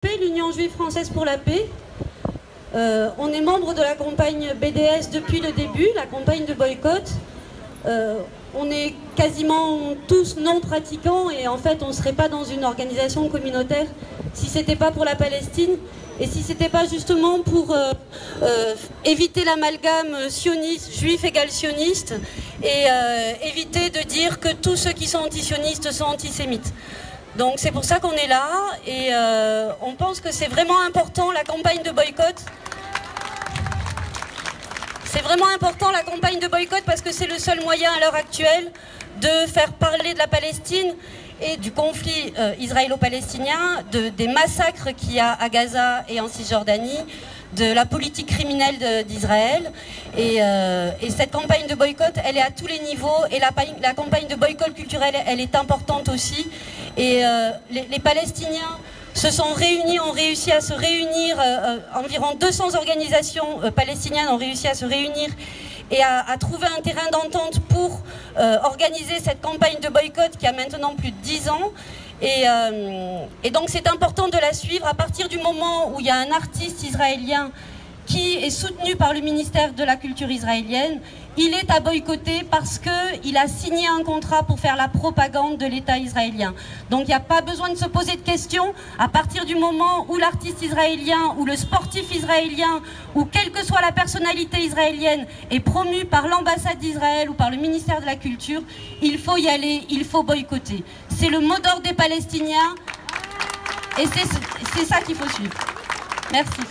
L'Union juive française pour la paix. On est membre de la campagne BDS depuis le début, la campagne de boycott. On est quasiment tous non pratiquants et en fait on ne serait pas dans une organisation communautaire si ce n'était pas pour la Palestine et si ce n'était pas justement pour éviter l'amalgame sioniste, juif égale sioniste et éviter de dire que tous ceux qui sont antisionistes sont antisémites. Donc c'est pour ça qu'on est là et on pense que c'est vraiment important la campagne de boycott. C'est vraiment important la campagne de boycott parce que c'est le seul moyen à l'heure actuelle de faire parler de la Palestine et du conflit israélo-palestinien, des massacres qu'il y a à Gaza et en Cisjordanie, de la politique criminelle d'Israël. Et cette campagne de boycott, elle est à tous les niveaux et la campagne de boycott culturel, elle est importante aussi. Et les Palestiniens se sont réunis, ont réussi à se réunir, environ 200 organisations palestiniennes ont réussi à se réunir et à trouver un terrain d'entente pour organiser cette campagne de boycott qui a maintenant plus de 10 ans. Et donc c'est important de la suivre à partir du moment où il y a un artiste israélien qui est soutenu par le ministère de la Culture israélienne. Il est à boycotter parce qu'il a signé un contrat pour faire la propagande de l'État israélien. Donc il n'y a pas besoin de se poser de questions. À partir du moment où l'artiste israélien ou le sportif israélien ou quelle que soit la personnalité israélienne est promu par l'ambassade d'Israël ou par le ministère de la Culture, il faut y aller, il faut boycotter. C'est le mot d'ordre des Palestiniens et c'est ça qu'il faut suivre. Merci.